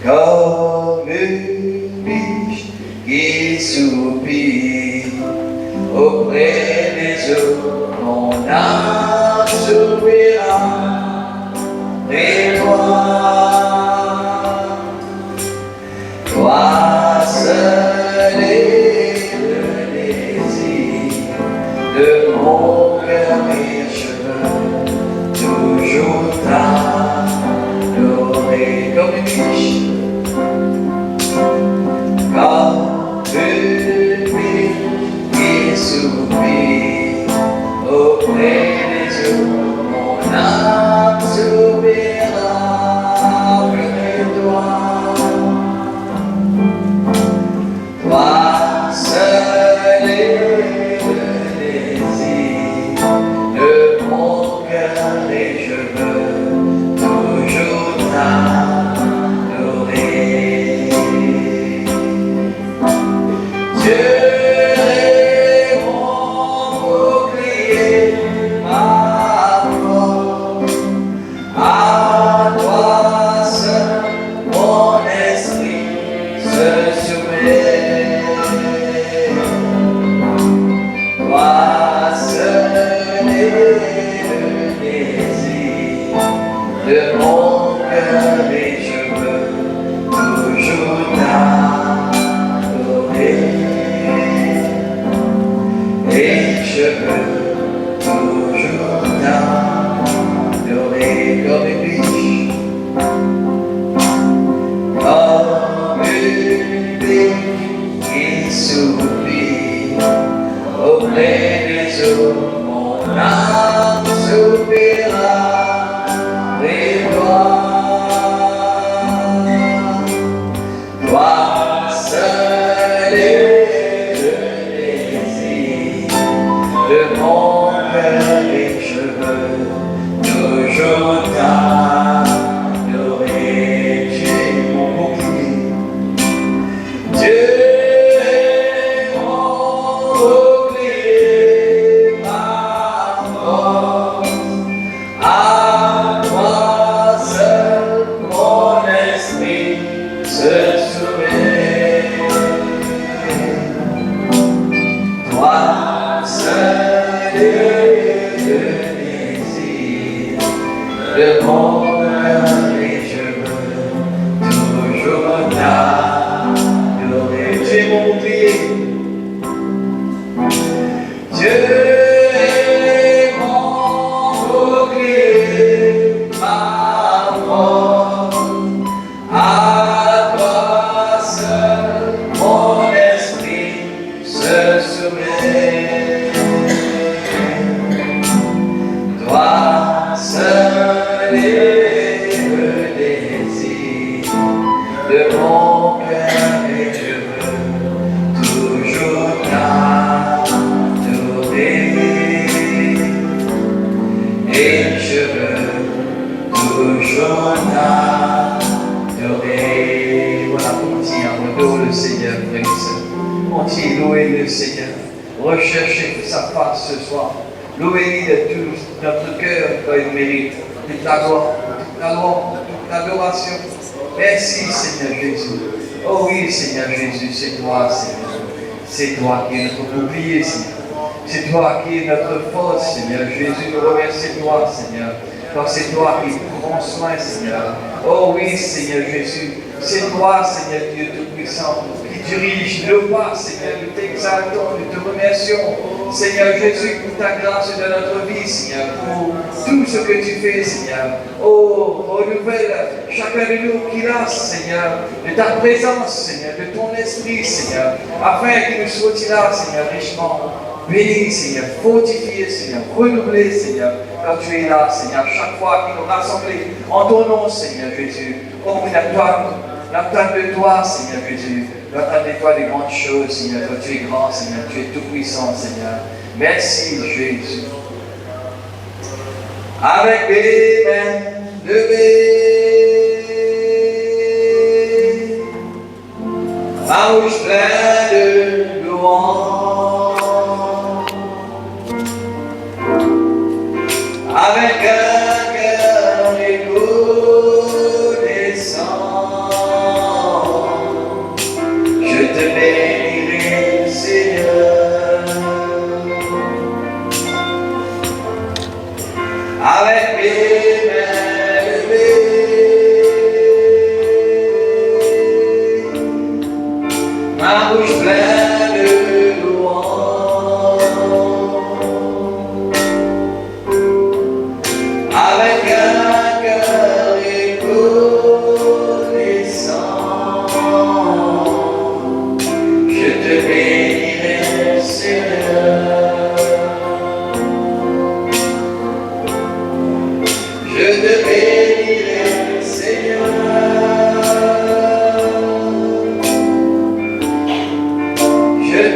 comme une biche qui soupire auprès des eaux, mon âme soupira, et toi seul est le désir de mon cœur et cheveux, toujours t'adorer comme une biche, comme une biche qui soupire auprès des eaux, mon âme soupira près de toi seul est le désir de mon cœur et je veux toujours t'adorer. Dieu est mon bouclier, ma force, à toi seul mon esprit se soumet. Toi seul est le désir de mon cœur et je veux toujours t'adorer. Et je veux toujours t'adorer comme une biche, comme une biche qui soupire auprès des eaux, mon âme soupira et toi seul est le désir de mon cœur et je veux toujours t'adorer. Tu es mon bouclier, Dieu est mon bouclier, ma force, à toi seul mon esprit se soumet. Toi seul est le désir de mon cœur et je veux toujours t'adorer. Tu es mon bouclier, Dieu est mon bouclier, ma force, à toi seul mon esprit se soumet. Toi seul est le désir de mon cœur et je veux toujours t'adorer. Et je veux toujours t'adorer. Voilà, continuez à louer le Seigneur, frères et sœurs. Continuez à louer le Seigneur. Recherchez sa face ce soir. Louez-lui de tout notre cœur comme il mérite. Toute la gloire, toute la louange, toute l'adoration. Merci Seigneur Jésus. Oh oui Seigneur Jésus, c'est toi Seigneur. C'est toi qui es notre bouclier Seigneur. C'est toi qui es notre force Seigneur Jésus. Nous remercions toi Seigneur. Car c'est toi qui prends soin Seigneur. Oh oui Seigneur Jésus. C'est toi Seigneur Dieu Tout-Puissant qui dirige nos pas Seigneur. Nous t'exaltons, nous te remercions Seigneur Jésus pour ta grâce dans notre vie Seigneur. Pour tout ce que tu fais Seigneur. Oh, renouvelle chacun de nous qui l'a Seigneur. De ta présence Seigneur. De ton esprit Seigneur. Afin que nous soyons là Seigneur richement. Bénis, Seigneur, fortifié, Seigneur, renouvelé, Seigneur, quand tu es là, Seigneur, chaque fois qu'ils nous rassemblés en ton nom, Seigneur Jésus. Oh, nous attendons de toi, Seigneur Jésus. Nous attendons de toi des grandes choses, Seigneur. Toi, tu es grand, Seigneur, tu es tout-puissant, Seigneur. Merci, Jésus. Avec les mains levées, ma bouche pleine de louanges. Avec un cœur reconnaissant,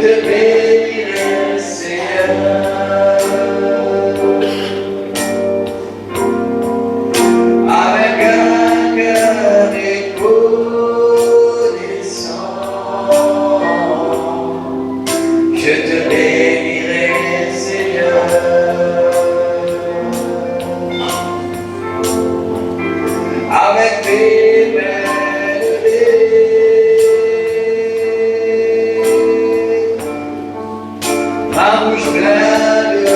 te bénirai, Seigneur, avec un cœur reconnaissant. Je te bénirai, Seigneur, avec mes mains levées, ma bouche pleine de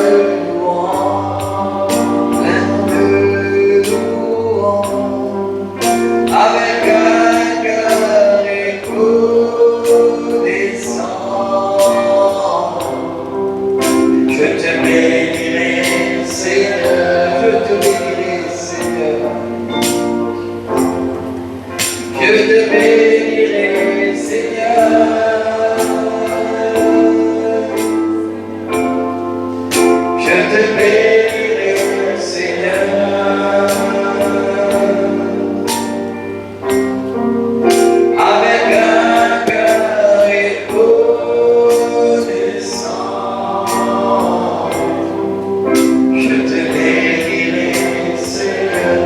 louanges, avec un cœur reconnaissant. Je te bénirai, Seigneur, je te bénirai, Seigneur. Je te bénirai, Seigneur. Je te bénirai, Seigneur. Avec un cœur reconnaissant. Je te bénirai, Seigneur.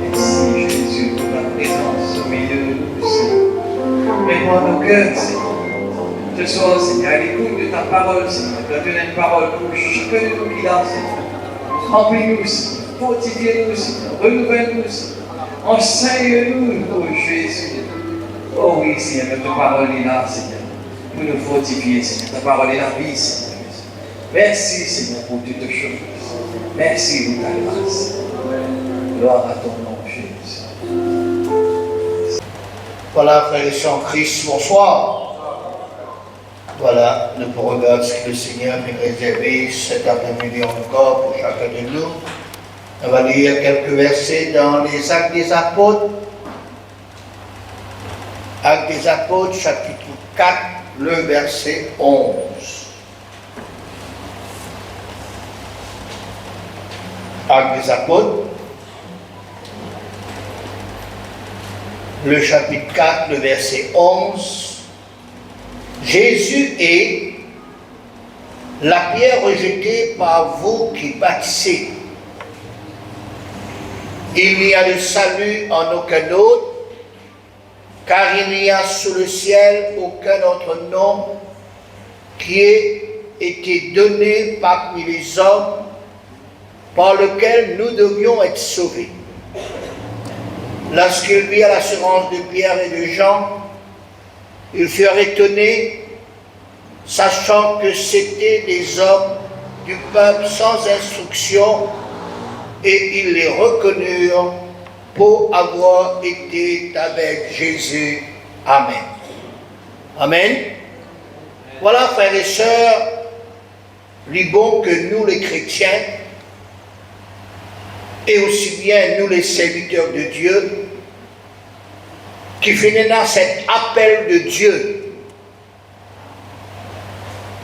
Merci Jésus pour ta présence au milieu de nous, Seigneur. Mets-moi nos cœurs, Seigneur. Ce soir, Seigneur, à l'écoute de ta parole, Seigneur. Tu as donné une parole pour chacun de nous qui l'a, Seigneur. Remplis-nous, Seigneur. Fortifie-nous, Seigneur. Renouvelle-nous, Seigneur. Enseigne-nous, oh Jésus. Oh oui, Seigneur, ta parole est là, Seigneur. Pour nous fortifier, Seigneur. Ta parole est la vie, Seigneur. Merci, Seigneur, pour toutes choses. Merci pour ta grâce. Gloire à ton nom, Jésus. Voilà, frères et sœurs en Christ, bonsoir. Voilà le programme que le Seigneur nous réservé cet après-midi encore pour chacun de nous. On va lire quelques versets dans les Actes des Apôtres. Actes des Apôtres, chapitre 4, le verset 11. Actes des Apôtres, le chapitre 4, le verset 11. Jésus est la pierre rejetée par vous qui bâtissez. Il n'y a de salut en aucun autre, car il n'y a sous le ciel aucun autre nom qui ait été donné parmi les hommes par lequel nous devions être sauvés. Lorsqu'il vit à l'assurance de Pierre et de Jean, ils furent étonnés, sachant que c'étaient des hommes du peuple sans instruction, et ils les reconnurent pour avoir été avec Jésus. Amen. Amen. Voilà, frères et sœurs, il est bon que nous les chrétiens, et aussi bien nous les serviteurs de Dieu, qui finissons cet appel de Dieu,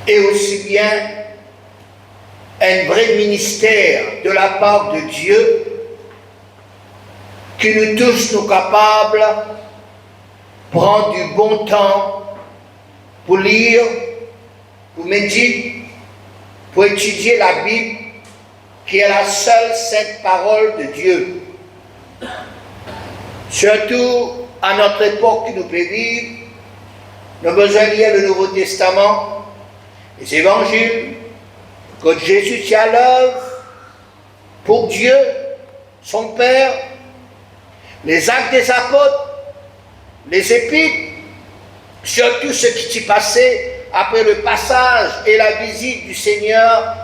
et aussi bien un vrai ministère de la part de Dieu, qui nous tous nous capables de prendre du bon temps pour lire, pour méditer, pour étudier la Bible, qui est la seule sainte parole de Dieu. Surtout à notre époque qui nous peut vivre, nous avons besoin de lire le Nouveau Testament, les évangiles, que Jésus tient à l'œuvre pour Dieu, son Père, les actes des apôtres, les épîtres, surtout ce qui s'y passait après le passage et la visite du Seigneur,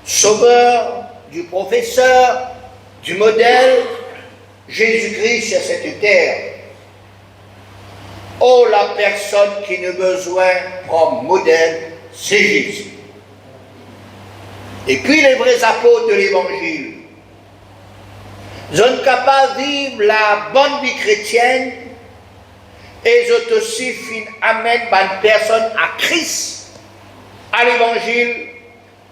Sauveur, du professeur, du modèle, Jésus-Christ sur cette terre. Oh, la personne qui n'a besoin comme modèle, c'est Jésus. Et puis les vrais apôtres de l'Évangile. Ils sont capables de vivre la bonne vie chrétienne et ils ont aussi amènent une personne à Christ, à l'Évangile,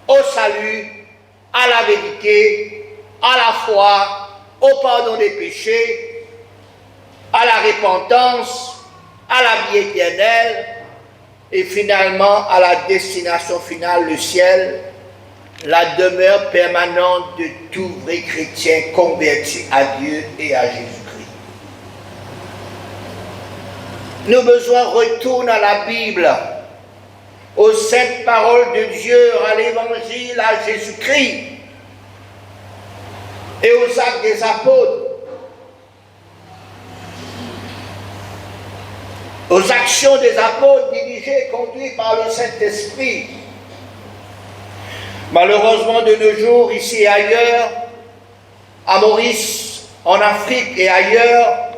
au salut, à la vérité, à la foi, au pardon des péchés, à la repentance, à la vie éternelle, et finalement à la destination finale, le ciel, la demeure permanente de tout vrai chrétien converti à Dieu et à Jésus-Christ. Nos besoins retournent à la Bible, aux saintes paroles de Dieu, à l'Évangile, à Jésus-Christ et aux actes des apôtres, aux actions des apôtres dirigées et conduites par le Saint-Esprit. Malheureusement, de nos jours, ici et ailleurs, à Maurice, en Afrique et ailleurs,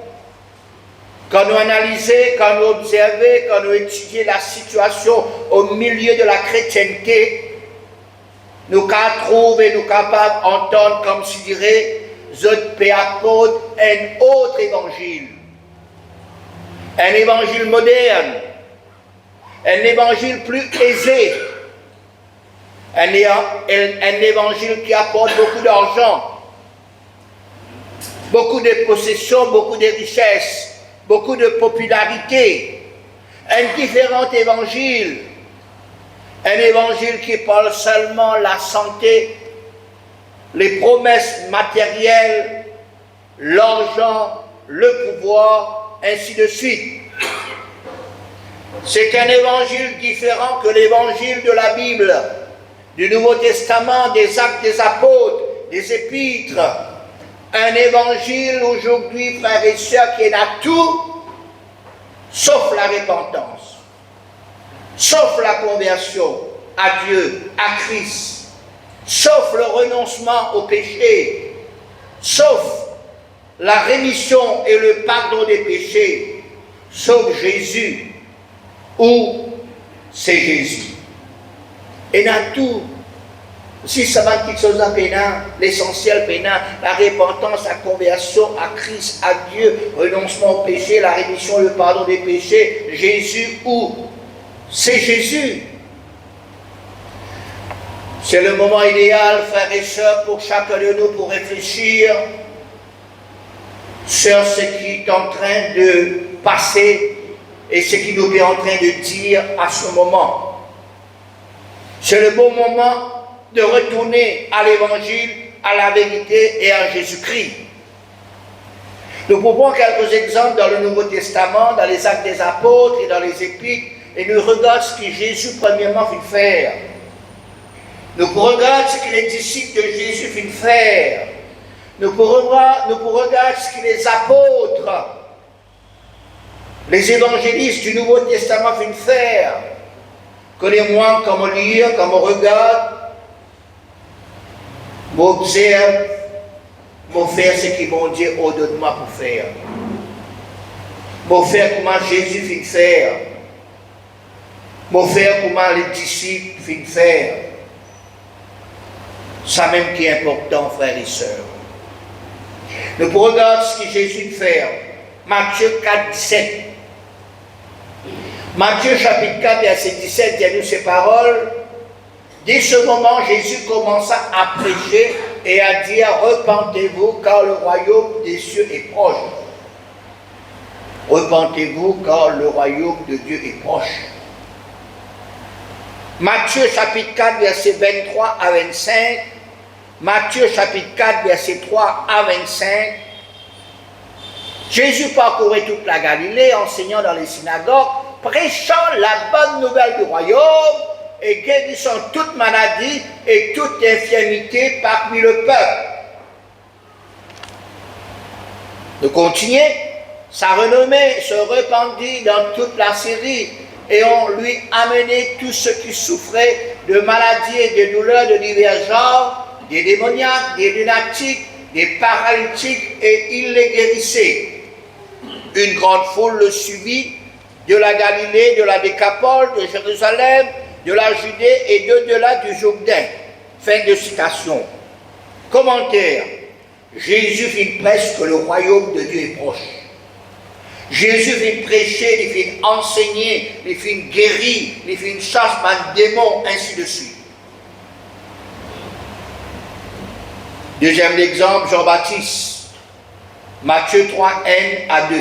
quand nous analysons, quand nous observons, quand nous étudions la situation au milieu de la chrétienté, nous trouvons et nous capables d'entendre, comme je dirais, zot pe apôtre, un autre évangile. Un évangile moderne, un évangile plus aisé, un évangile qui apporte beaucoup d'argent, beaucoup de possessions, beaucoup de richesses, beaucoup de popularité, un différent évangile, un évangile qui parle seulement la santé, les promesses matérielles, l'argent, le pouvoir, ainsi de suite. C'est un évangile différent que l'évangile de la Bible, du Nouveau Testament, des Actes des Apôtres, des Épîtres. Un évangile aujourd'hui, frères et sœurs, qui a tout, sauf la repentance, sauf la conversion à Dieu, à Christ, sauf le renoncement au péché, sauf la rémission et le pardon des péchés, sauf Jésus, ou c'est Jésus. Et dans tout, si ça va quelque chose à pénal, l'essentiel pénal, la repentance, la conversion à Christ, à Dieu, renoncement au péché, la rémission, le pardon des péchés, Jésus, ou c'est Jésus. C'est le moment idéal, frères et sœurs, pour chacun de nous, pour réfléchir sur ce qui est en train de passer et ce qui nous est en train de dire à ce moment. C'est le bon moment de retourner à l'Évangile, à la vérité et à Jésus-Christ. Nous pouvons quelques exemples dans le Nouveau Testament, dans les Actes des Apôtres et dans les Épîtres, et nous regardons ce que Jésus premièrement fit faire. Nous regardons ce que les disciples de Jésus firent faire. Nous pourrons regarder ce que les apôtres, les évangélistes du Nouveau Testament firent faire. Connais-moi comment lire, comment regarder, m'observe, m'en faire ce qu'ils m'ont dit au-delà de moi pour faire. M'en faire comment Jésus fit faire. M'en faire comment les disciples firent faire. Ça même qui est important, frères et sœurs. Nous pouvons regarder ce que Jésus fait. Matthieu 4, 17. Matthieu chapitre 4, verset 17, dit à nous ces paroles. Dès ce moment, Jésus commença à prêcher et à dire, repentez-vous car le royaume des cieux est proche. Repentez-vous car le royaume de Dieu est proche. Matthieu chapitre 4, verset 23 à 25. Matthieu chapitre 4, verset 3 à 25. Jésus parcourait toute la Galilée, enseignant dans les synagogues, prêchant la bonne nouvelle du royaume et guérissant toute maladie et toute infirmité parmi le peuple. De continuer, sa renommée se répandit dans toute la Syrie et on lui amenait tous ceux qui souffraient de maladies et de douleurs de divers genres, des démoniaques, des lunatiques, des paralytiques, et il les guérissait. Une grande foule le suivit de la Galilée, de la Décapole, de Jérusalem, de la Judée et d'au-delà du Jourdain. Fin de citation. Commentaire. Jésus fit presque que le royaume de Dieu est proche. Jésus vient prêcher, il vient enseigner, il vient guérir, il vient chasser un démon, ainsi de suite. Deuxième exemple, Jean-Baptiste, Matthieu 3, 1 à 2.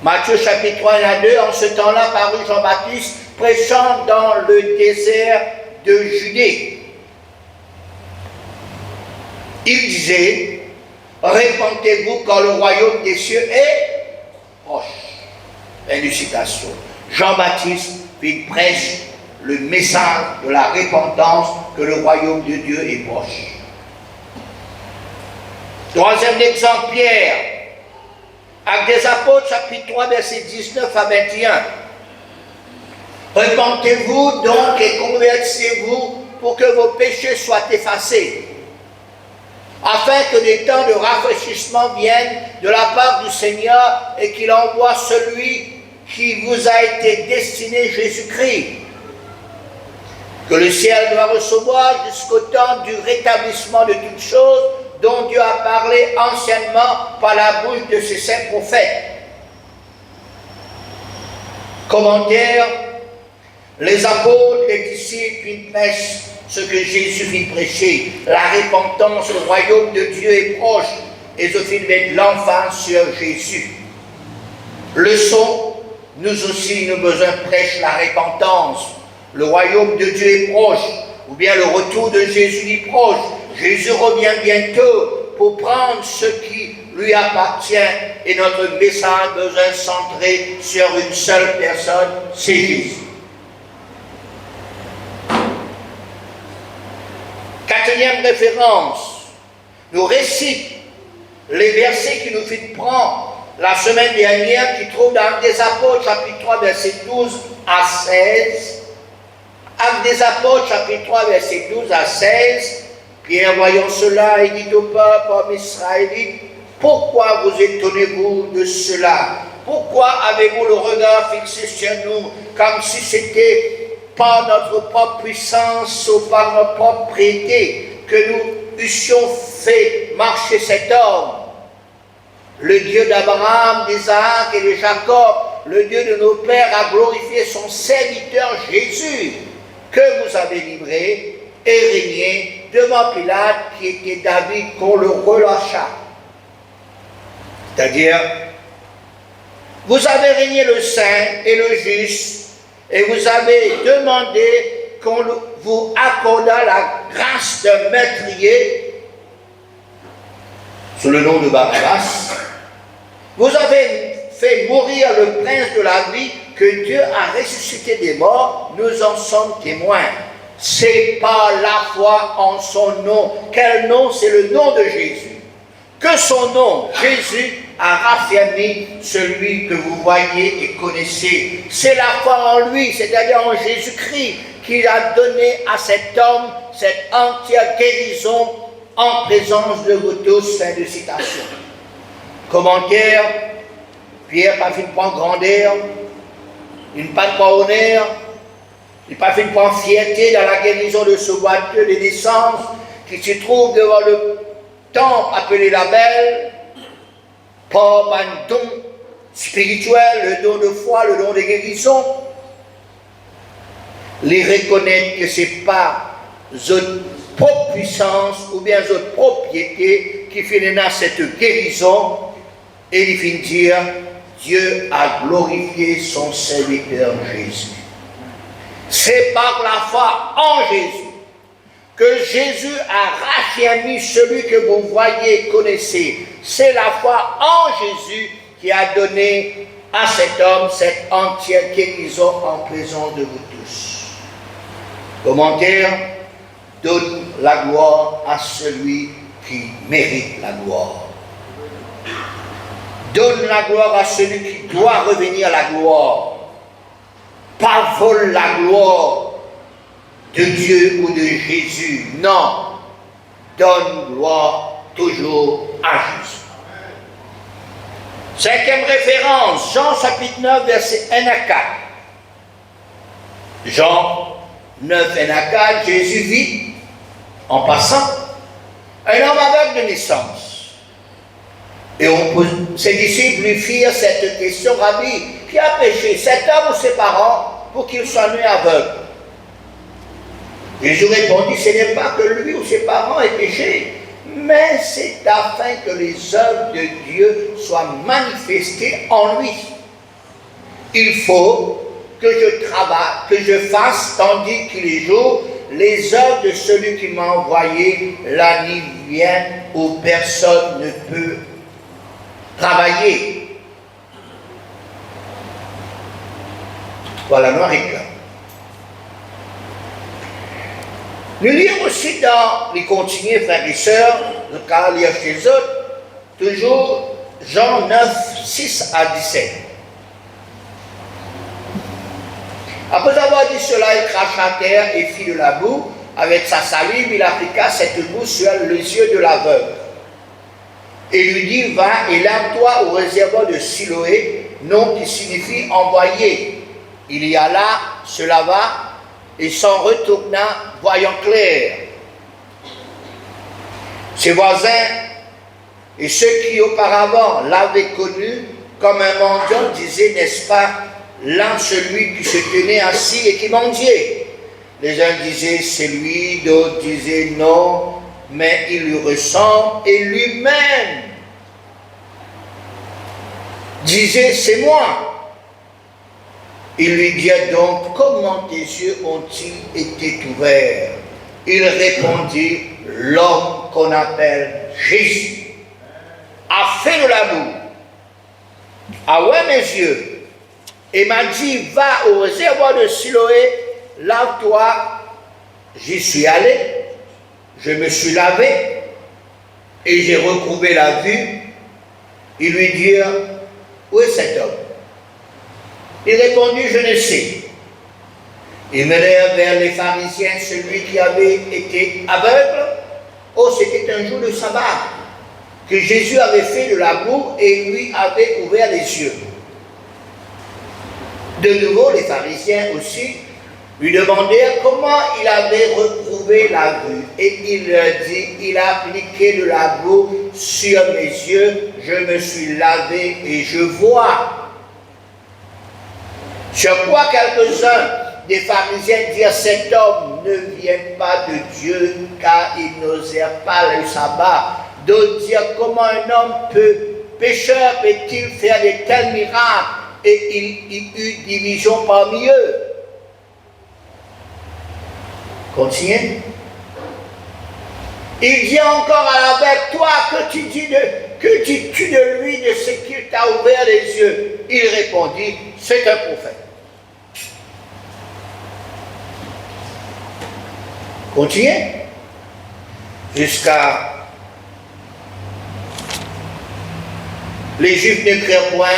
Matthieu chapitre 3 et 2, en ce temps-là parut Jean-Baptiste prêchant dans le désert de Judée. Il disait, répentez-vous quand le royaume des cieux est proche. Fin de citation. Jean-Baptiste prêche le message de la repentance, que le royaume de Dieu est proche. Troisième exemple, Pierre. Actes des Apôtres, chapitre 3, versets 19 à 21. Repentez-vous donc et convertissez-vous pour que vos péchés soient effacés, afin que des temps de rafraîchissement viennent de la part du Seigneur et qu'il envoie celui qui vous a été destiné, Jésus-Christ, que le ciel doit recevoir jusqu'au temps du rétablissement de toutes choses dont Dieu a parlé anciennement par la bouche de ses saints prophètes. Commentaire, les apôtres, les disciples, ils prêchent ce que Jésus vit prêcher, la repentance, le royaume de Dieu est proche, et je vais mettre l'emphase sur Jésus. Leçon, nous aussi, nos besoins prêchent la repentance, le royaume de Dieu est proche, ou bien le retour de Jésus est proche. Jésus revient bientôt pour prendre ce qui lui appartient, et notre message besoin centré sur une seule personne, c'est Jésus. Quatrième référence, nous récite les versets qui nous fit prendre la semaine dernière, qui trouvent dans Actes des Apôtres, chapitre 3, verset 12 à 16. Actes des Apôtres, chapitre 3, verset 12 à 16. Pierre, voyant cela, il dit au peuple, homme israélite, pourquoi vous étonnez-vous de cela? Pourquoi avez-vous le regard fixé sur nous, comme si c'était par notre propre puissance ou par notre propre piété que nous eussions fait marcher cet homme? Le Dieu d'Abraham, d'Isaac et de Jacob, le Dieu de nos pères, a glorifié son serviteur Jésus, que vous avez livré et régné devant Pilate, qui était David, qu'on le relâcha. C'est-à-dire, vous avez régné le saint et le juste, et vous avez demandé qu'on vous accordât la grâce d'un meurtrier sous le nom de Barabbas. Vous avez fait mourir le prince de la vie que Dieu a ressuscité des morts, nous en sommes témoins. C'est par la foi en son nom. Quel nom? C'est le nom de Jésus. Que son nom, Jésus, a raffermi celui que vous voyez et connaissez. C'est la foi en lui, c'est-à-dire en Jésus-Christ, qu'il a donné à cet homme cette entière guérison en présence de vous tous. Fin de citation. Commentaire, Pierre pas fait de prendre grandeur, il n'a pas de prendre honneur, il n'a pas fait de prendre fierté dans la guérison de ce boiteux de naissance qui se trouve devant le temple appelé la Belle, par un don spirituel, le don de foi, le don de guérison. Les reconnaître que ce n'est pas votre propre puissance ou bien votre propriété qui fait cette guérison, et il finit dire Dieu a glorifié son serviteur Jésus. C'est par la foi en Jésus que Jésus a raffermi celui que vous voyez et connaissez. C'est la foi en Jésus qui a donné à cet homme cette entière guérison en présence de vous tous. Commentaire, donne la gloire à celui qui mérite la gloire. Donne la gloire à celui qui doit revenir la gloire. Pas vole la gloire de Dieu ou de Jésus. Non. Donne gloire toujours à Jésus. Cinquième référence, Jean chapitre 9, verset 1 à 4. Jean 9, 1 à 4, Jésus vit, en passant, un homme aveugle de naissance. Et ses disciples lui firent cette question, Rabbi, qui a péché, cet homme ou ses parents, pour qu'il soit né aveugle? Jésus répondit, ce n'est pas que lui ou ses parents aient péché, mais c'est afin que les œuvres de Dieu soient manifestées en lui. il faut que je travaille, que je fasse, tandis qu'il est jour, les œuvres de celui qui m'a envoyé, la nuit vient où personne ne peut travailler. Voilà, noir et blanc. Nous lisons aussi dans les continuer, frères et sœurs, le cas lire chez eux, toujours Jean 9, 6 à 17. Après avoir dit cela, il cracha à terre et fit de la boue. Avec sa salive, il appliqua cette boue sur les yeux de l'aveugle. Et lui dit, va et lave-toi au réservoir de Siloé, nom qui signifie envoyé. Il y alla, se lava, et s'en retourna, voyant clair. Ses voisins et ceux qui auparavant l'avaient connu comme un mendiant disaient, n'est-ce pas, là celui qui se tenait assis et qui mendiait. Les uns disaient c'est lui, d'autres disaient non, mais il lui ressemble, et lui-même disait c'est moi. Il lui dit donc, comment tes yeux ont-ils été ouverts? Il répondit, l'homme qu'on appelle Jésus a fait de la boue, a ouvert mes yeux, et m'a dit, va au réservoir de Siloé, lave-toi. J'y suis allé, je me suis lavé, et j'ai retrouvé la vue. Ils lui dirent, où est cet homme? Il répondit, je ne sais. Ils menèrent vers les pharisiens celui qui avait été aveugle. Oh, c'était un jour de sabbat que Jésus avait fait de la boue et lui avait ouvert les yeux. De nouveau, les pharisiens aussi lui demandèrent comment il avait retrouvé la vue. Et il leur dit, il a appliqué de la boue sur mes yeux, je me suis lavé et je vois. Sur quoi quelques-uns des pharisiens dirent, cet homme ne vient pas de Dieu, car il n'osèrent pas le sabbat. D'autres dirent, comment un homme pécheur peut-il faire de tels miracles? Et il y eut division parmi eux. Continuez. Il dit encore à l'aveugle, toi, que dis-tu de lui, de ce qu'il t'a ouvert les yeux? Il répondit, c'est un prophète. Continuez. Jusqu'à... Les Juifs ne crurent point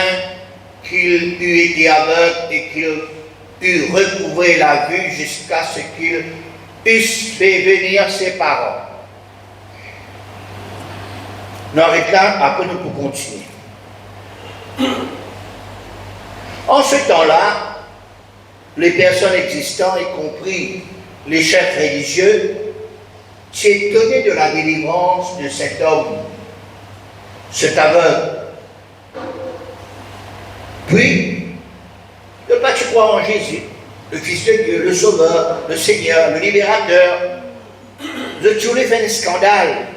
qu'il eût été aveugle et qu'il eût recouvré la vue jusqu'à ce qu'il eussent fait venir ses parents. Nous arrêtons là, après nous pouvons continuer. En ce temps-là, les personnes existantes, y compris les chefs religieux, s'étonnaient de la délivrance de cet homme, cet aveugle. Puis, ne pas-tu croire en Jésus, le Fils de Dieu, le Sauveur, le Seigneur, le Libérateur? Vous tous les fait un scandale.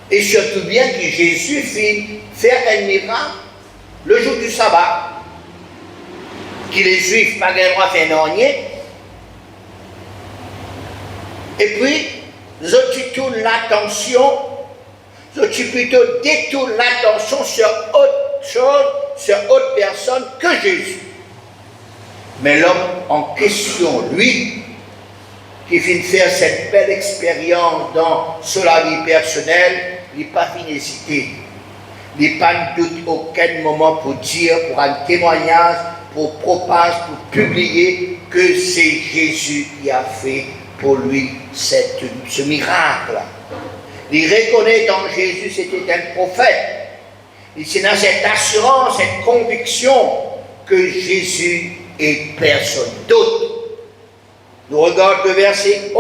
Et surtout bien que Jésus fit faire un miracle le jour du sabbat, que les Juifs n'avaient pas le droit de faire rien. Et puis, je tourne l'attention, je plutôt détourne l'attention sur autre chose, sur autre personne que Jésus. Mais l'homme en question, lui, qui vient faire cette belle expérience dans sa vie personnelle, il n'a pas fini d'hésiter. Il n'a pas de doute aucun moment pour dire, pour un témoignage, pour propager, pour publier que c'est Jésus qui a fait pour lui ce miracle. Il reconnaît en Jésus c'était un prophète. Il s'est dans cette assurance, cette conviction que Jésus est personne d'autre. Nous regardons le verset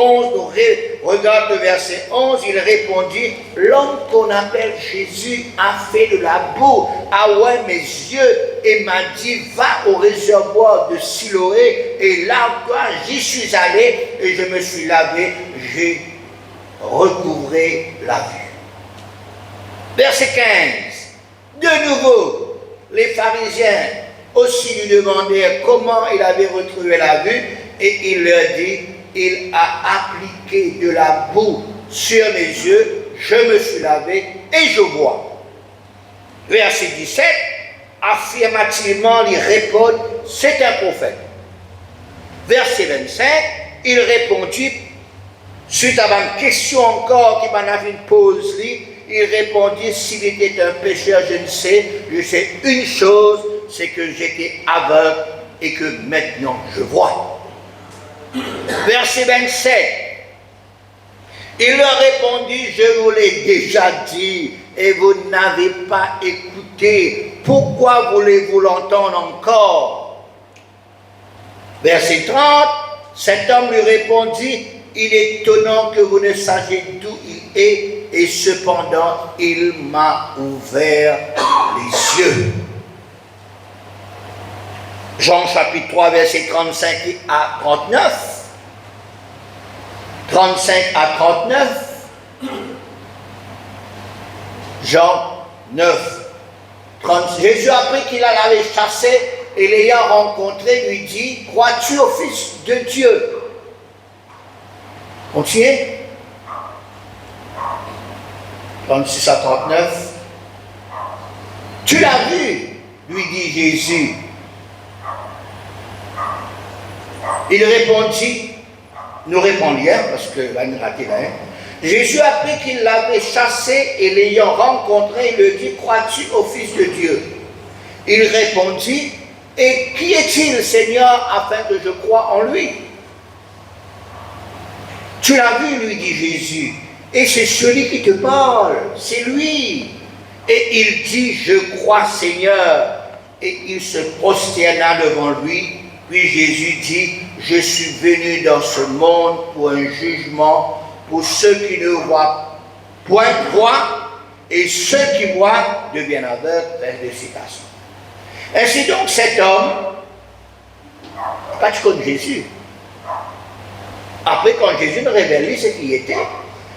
11, il répondit, l'homme qu'on appelle Jésus a fait de la boue, a ouvert mes yeux et m'a dit, va au réservoir de Siloé et lave-toi. J'y suis allé et je me suis lavé, j'ai recouvré la vue. Verset 15, de nouveau, les pharisiens Aussi lui demandèrent comment il avait retrouvé la vue, et il leur dit, il a appliqué de la boue sur mes yeux, je me suis lavé et je vois. Verset 17, affirmativement, il répond, c'est un prophète. Verset 25, il répondit, suite à une question encore qui m'en avait posée, il répondit, s'il était un pécheur, je ne sais, je sais une chose, c'est que j'étais aveugle et que maintenant je vois. Verset 27, il leur répondit, je vous l'ai déjà dit et vous n'avez pas écouté, pourquoi voulez-vous l'entendre encore? Verset 30, cet homme lui répondit, il est étonnant que vous ne sachiez d'où il est, et cependant il m'a ouvert les yeux. Jean chapitre 3, versets 35 à 39. 35 à 39. Jean 9. 30. Jésus, après qu'il l'avait chassé et l'ayant rencontré, lui dit, crois-tu au Fils de Dieu? Continuez. 36 à 39. Tu l'as vu, lui dit Jésus. Il répondit, nous répondions, parce que là, nous ratons là. Jésus, après qu'il l'avait chassé et l'ayant rencontré, il lui dit, crois-tu au Fils de Dieu? Il répondit, et qui est-il, Seigneur, afin que je croie en lui? Tu l'as vu, lui dit Jésus, et c'est celui qui te parle, c'est lui. Et il dit, je crois, Seigneur. Et il se prosterna devant lui. Puis Jésus dit, je suis venu dans ce monde pour un jugement, pour ceux qui ne voient point voient, et ceux qui voient deviennent aveugles. Fin de citation. Ainsi donc cet homme, pas tu connais Jésus. Après, quand Jésus me révèle ce qu'il était,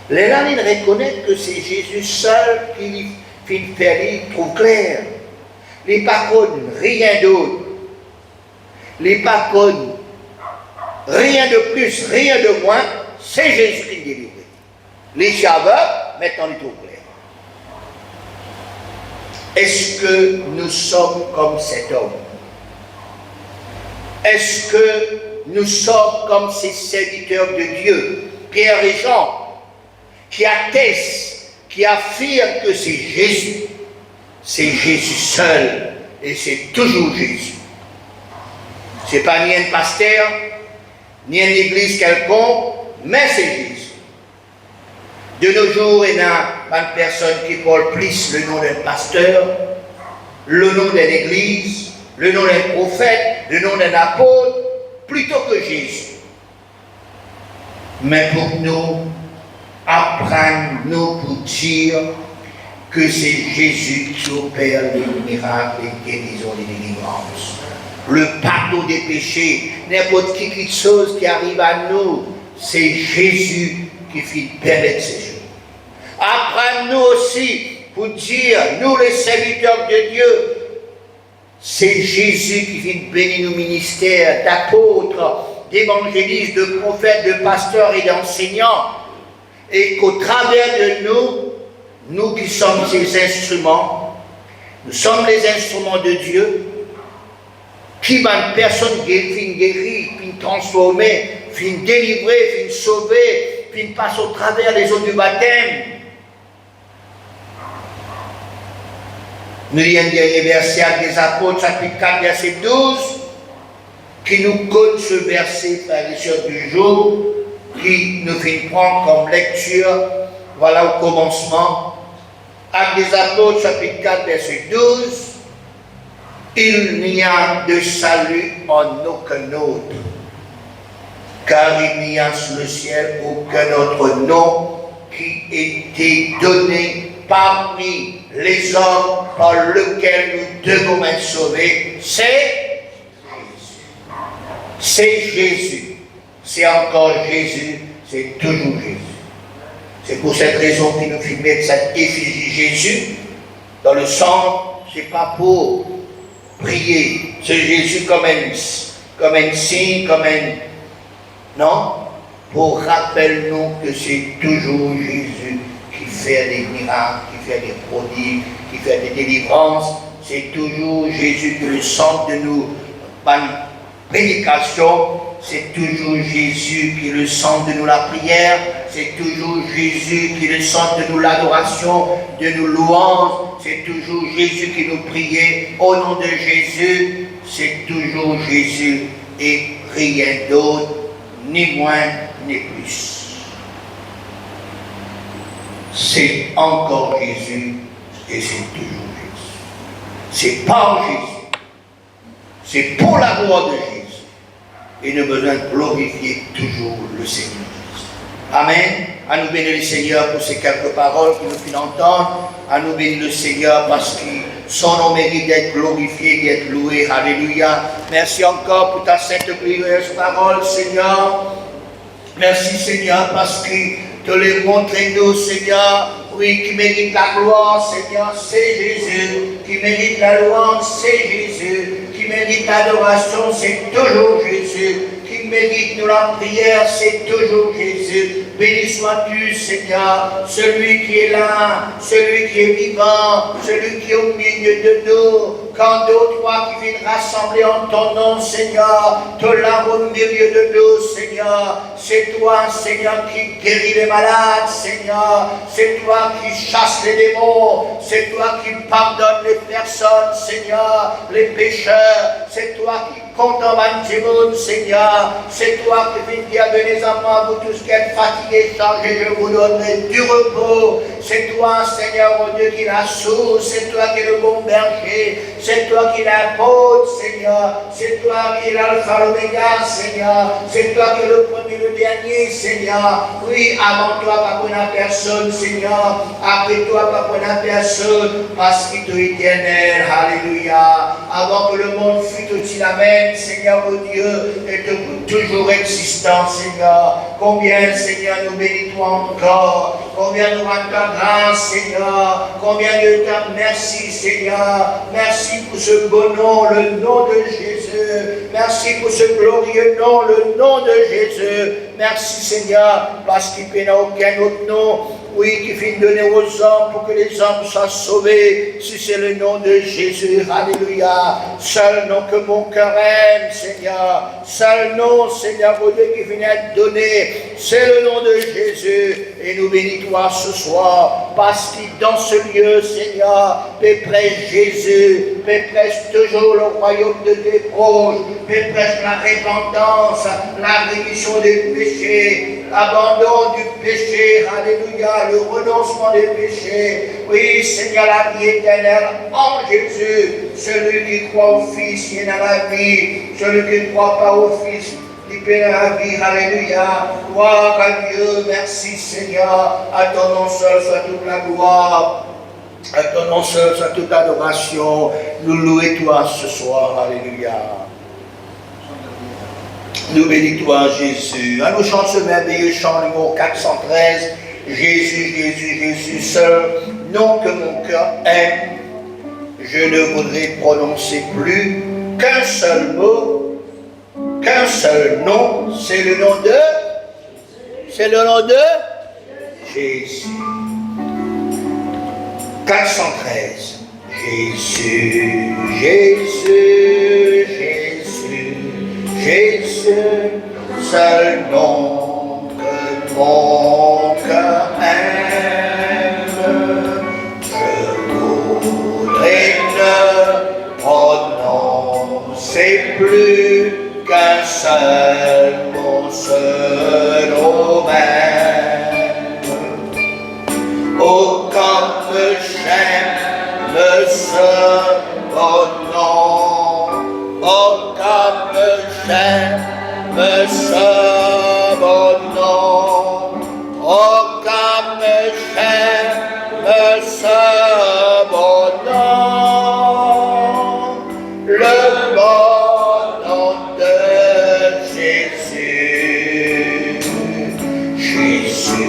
les là, ils reconnaissent que c'est Jésus seul qui fait faire trop clair. Les pas connus, rien d'autre. Les pas connus, rien de plus, rien de moins, c'est Jésus qui délivre. Les aveugles, maintenant ils trouvent clair. Est-ce que nous sommes comme cet homme? Est-ce que nous sommes comme ces serviteurs de Dieu, Pierre et Jean, qui attestent, qui affirment que c'est Jésus seul, et c'est toujours Jésus. Ce n'est pas ni un pasteur, ni une église quelconque, mais c'est Jésus. De nos jours, il y a une personne qui porte plus le nom d'un pasteur, le nom d'une église, le nom d'un prophète, le nom d'un apôtre, plutôt que Jésus. Mais pour nous, apprendre-nous pour dire que c'est Jésus qui opère les miracles, les guérisons, les délivrances. Le pardon des péchés, n'importe quelle chose qui arrive à nous, c'est Jésus qui fait permettre ces choses. Apprends-nous aussi pour dire, nous les serviteurs de Dieu, c'est Jésus qui fait bénir nos ministères d'apôtres, d'évangélistes, de prophètes, de pasteurs et d'enseignants, et qu'au travers de nous, nous qui sommes ces instruments, nous sommes les instruments de Dieu, qui va une personne guérie, puis transformer, puis délivrer, puis sauver, puis passe au travers des eaux du baptême. Nous lisons le dernier verset des Apôtres, chapitre 4, verset 12, qui nous code ce verset, frères et sœurs du jour, qui nous fait prendre comme lecture, voilà au commencement. Actes des Apôtres, chapitre 4, verset 12. Il n'y a de salut en aucun autre, car il n'y a sous le ciel aucun autre nom qui ait été donné parmi les hommes par lequel nous devons être sauvés. C'est Jésus. C'est Jésus. C'est encore Jésus. C'est toujours Jésus. C'est pour cette raison qu'il nous fait mettre cette effigie Jésus dans le centre. C'est pas pour prier ce Jésus comme un signe, comme un... Non, pour rappelle-nous que c'est toujours Jésus qui fait des miracles, qui fait des prodiges, qui fait des délivrances. C'est toujours Jésus qui le centre de nos prédications. C'est toujours Jésus qui est le centre de nous la prière. C'est toujours Jésus qui est le centre de nous l'adoration, de nos louanges. C'est toujours Jésus qui nous priait au nom de Jésus. C'est toujours Jésus et rien d'autre, ni moins ni plus. C'est encore Jésus et c'est toujours Jésus. C'est par Jésus. C'est pour la gloire de Jésus. Et nous besoin de glorifier toujours le Seigneur. Amen. À nous bénir le Seigneur pour ces quelques paroles que nous finissons d'entendre. À nous bénir le Seigneur parce que son nom mérite d'être glorifié, d'être loué. Alléluia. Merci encore pour ta sainte glorieuse parole, Seigneur. Merci, Seigneur, parce que tu les montres nous, Seigneur. Oui, qui mérite la gloire, Seigneur, c'est Jésus. Qui mérite la louange, c'est Jésus. Qui mérite l'adoration, c'est toujours Jésus. Qui mérite nous la prière, c'est toujours Jésus. Béni sois-tu, Seigneur, celui qui est là, celui qui est vivant, celui qui est au milieu de nous. Quand deux, trois qui viennent rassembler en ton nom, Seigneur, te l'as au milieu de nous, Seigneur. C'est toi, Seigneur, qui guéris les malades, Seigneur. C'est toi qui chasses les démons. C'est toi qui pardonnes les personnes, Seigneur, les pécheurs. C'est toi qui compte en monde, Seigneur. C'est toi qui viens dire, venez à moi, vous tous qui êtes fatigués, chargés, je vous donnerai du repos. C'est toi, Seigneur, mon Dieu, qui la source. C'est toi qui es le bon berger. C'est toi qui l'apôtre, Seigneur. C'est toi qui es l'alpha, l'oméga, Seigneur. C'est toi qui es le premier, le dernier, Seigneur. Oui, avant toi, pas pour la personne, Seigneur. Après toi, pas pour la personne. Parce que tu es éternel. Alléluia. Avant que le monde fût aussi la même, Seigneur, mon Dieu, et toujours existant, Seigneur. Combien, Seigneur, nous bénis-toi encore. Combien nous rendons ta grâce, Seigneur. Combien de ta merci, Seigneur. Merci pour ce beau nom, le nom de Jésus. Merci pour ce glorieux nom, le nom de Jésus. Merci, Seigneur, parce qu'il n'y a aucun autre nom. Oui, qui finit de donner aux hommes pour que les hommes soient sauvés, si c'est le nom de Jésus. Alléluia. Seul nom que mon cœur aime, Seigneur. Seul nom, Seigneur, mon Dieu, qui finit à te donner, c'est le nom de Jésus. Et nous bénis-toi ce soir, parce que dans ce lieu, Seigneur, Père prêche Jésus, Père prêche toujours le royaume de tes proches, Père prêche la repentance, la rémission des péchés, l'abandon du péché, alléluia, le renoncement des péchés. Oui, Seigneur, la vie éternelle en Jésus. Celui qui croit au Fils, il est dans la vie. Celui qui ne croit pas au Fils, il perd la vie. Alléluia. Gloire à Dieu. Merci, Seigneur. À ton nom seul soit toute la gloire. À ton nom seul soit toute adoration. Nous louons toi ce soir. Alléluia. Nous bénis-toi, Jésus. À nous chantons ce merveilleux chant numéro 413. Jésus, Jésus, Jésus, seul nom que mon cœur aime. Je ne voudrais prononcer plus qu'un seul mot, qu'un seul nom. C'est le nom de... C'est le nom de... Jésus. 413. Jésus, Jésus, Jésus, Jésus, seul nom que mon cœur aime. Je voudrais ne prononcer plus qu'un seul mot, seul au même. Oh, comme j'aime ce bon nom, oh, comme j'aime ce bon nom, oh, comme j'aime ce bon nom, le bon nom de Jésus. Jésus,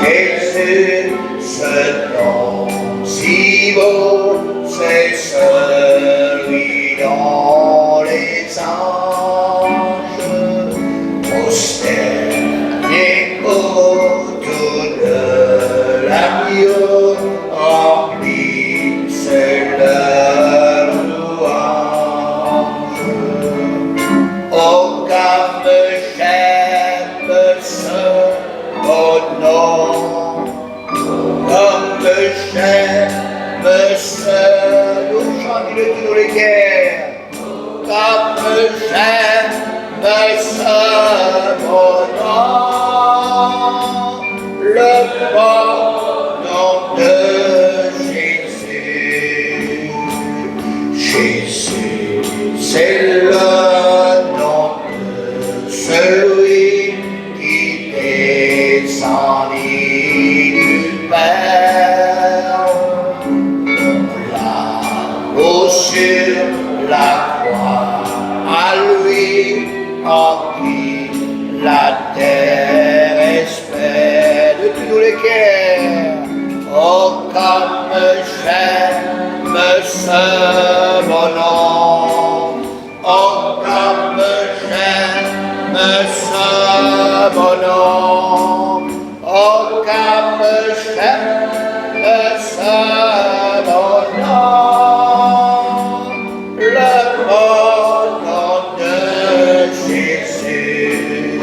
Jésus, ce nom si beau, c'est celui dans les anges, prosternés autour de l'agneau, remplissent leur louange. Oh, comme j'aime ce beau nom, comme j'aime ce, nous chantons de tous les guerres, comme j'aime ce beau nom, le bon nom de Jésus. Jésus, c'est le nom de celui qui descendit du Père. Là-haut sur la croix, à lui en qui la terre espère de tous les cœurs. Oh, comme j'aime ce bon nom, oh, comme j'aime ce bon nom, oh, comme j'aime ce bon nom, le bon nom de Jésus.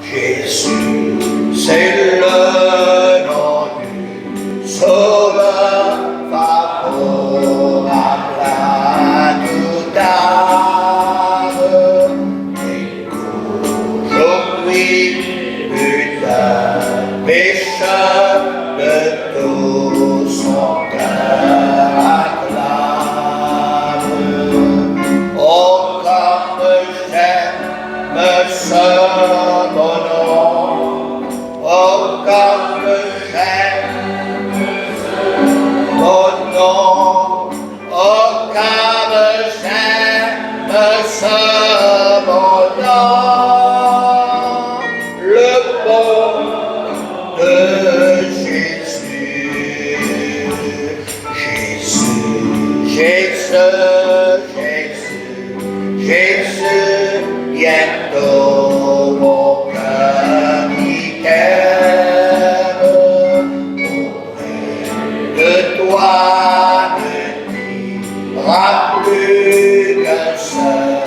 Jésus, c'est le nom du Sauveur, favorable à toute âme. Et qu'aujourd'hui, putain, pécheur de tout son cœur acclame. Oh, comme j'aime ce bon nom, oh, comme j'aime mon nom, oh, comme j'aime ce bon nom, le bon de Jésus. Jésus, Jésus, Jésus, Jésus, bientôt mon cœur qui t'aime, auprès de toi ne dira plus qu'un seul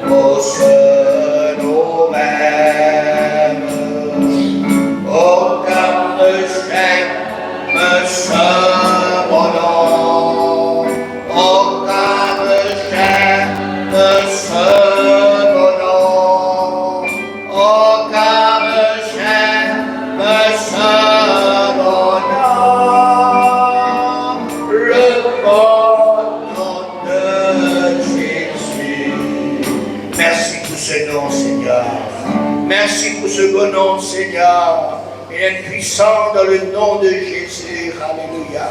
mot, seul mot même. Oh, comme j'aime ce bon nom, oh, comme j'aime ce bon nom, oh, comme j'aime ce bon nom, le bon nom de Jésus. Merci pour ce nom, Seigneur. Merci pour ce bon nom, Seigneur. Il est puissant dans le nom de Jésus. Alléluia.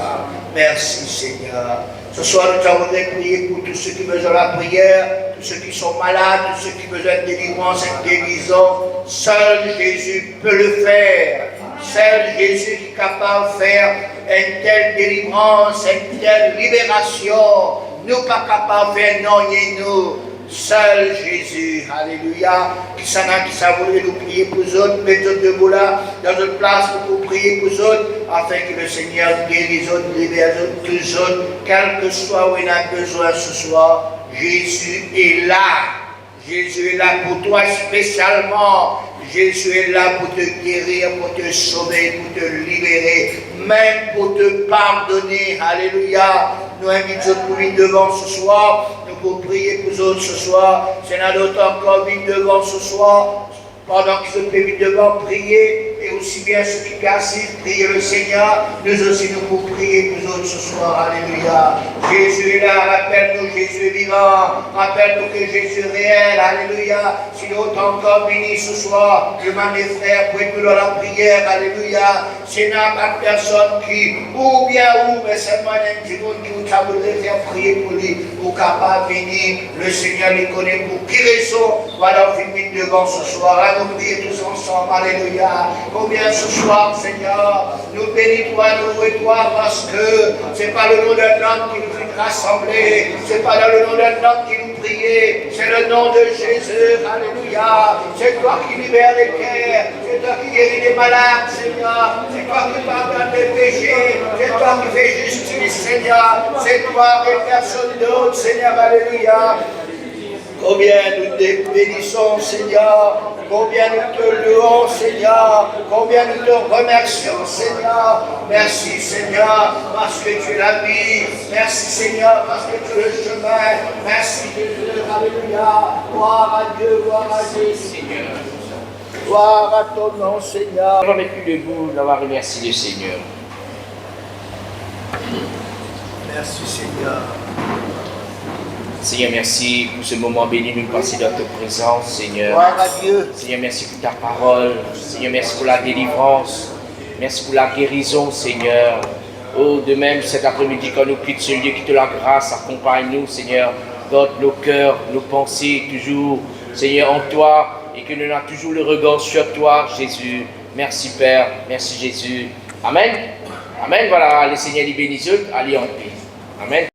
Merci, Seigneur. Ce soir, nous avons prié pour tous ceux qui besoin de la prière, tous ceux qui sont malades, tous ceux qui besoin de délivrance et de guérison. Seul Jésus peut le faire. Seul Jésus qui est capable de faire une telle délivrance, une telle libération. Nous pas capables de faire non et nous. Seul Jésus, alléluia, qui s'en a, qui savourait nous prier pour eux autres, mettre eux debout là, dans une place pour prier pour eux autres, afin que le Seigneur guérisse eux autres, libère eux autres, tous autres, quel que soit où il a besoin ce soir, Jésus est là. Jésus est là pour toi spécialement. Jésus est là pour te guérir, pour te sauver, pour te libérer, même pour te pardonner. Alléluia. Nous invitons pour venir devant ce soir. Nous pour prier pour eux autres ce soir. C'est là d'autres encore venir devant ce soir. Pendant qu'ils se peuvent devant prier, et aussi bien ceux qui cassent, prier le Seigneur, nous aussi nous pouvons prier pour eux autres ce soir. Alléluia. Jésus est là, rappelle-nous Jésus est vivant, rappelle-nous que Jésus est réel. Alléluia. Si d'autres encore bénis ce soir, je demande les frères pour être dans la prière. Alléluia. C'est n'a pas de personne qui, ou bien mais seulement un petit monde qui vous voudrait faire prier pour lui, ou capable de venir. Le Seigneur les connaît pour guérison. Voilà, on finit devant ce soir. Nous prions tous ensemble, alléluia. Combien ce soir, Seigneur, nous bénis toi, nous louons toi, parce que c'est pas le nom d'un homme qui nous fait rassemblés. C'est pas dans le nom d'un homme qui nous priait, c'est le nom de Jésus. Alléluia. C'est toi qui libères les cœurs, c'est toi qui guéris les malades, Seigneur. C'est toi qui pardonnes les péchés, c'est toi qui fais justice, Seigneur. C'est toi et personne d'autre, Seigneur. Alléluia. Combien nous te bénissons, Seigneur. Combien nous te louons, Seigneur. Combien nous te remercions, Seigneur. Merci, Seigneur, parce que tu es la vie. Merci, Seigneur, parce que tu es le chemin. Merci, Jésus. Alléluia. Gloire à Dieu, gloire à Dieu, Seigneur. Gloire à ton nom, Seigneur. On va mettre plus debout d'avoir remercié le Seigneur. Merci, Seigneur. Seigneur, merci pour ce moment béni, nous passer dans ta présence, Seigneur. Gloire à Dieu. Seigneur, merci pour ta parole. Seigneur, merci pour la délivrance. Merci pour la guérison, Seigneur. Oh, de même, cet après-midi, quand nous quittons ce lieu, quitte la grâce, accompagne-nous, Seigneur. Garde nos cœurs, nos pensées, toujours, Seigneur, en toi, et que nous ayons toujours le regard sur toi, Jésus. Merci, Père. Merci, Jésus. Amen. Amen. Voilà, le Seigneur les bénisse. Allez en paix. Amen.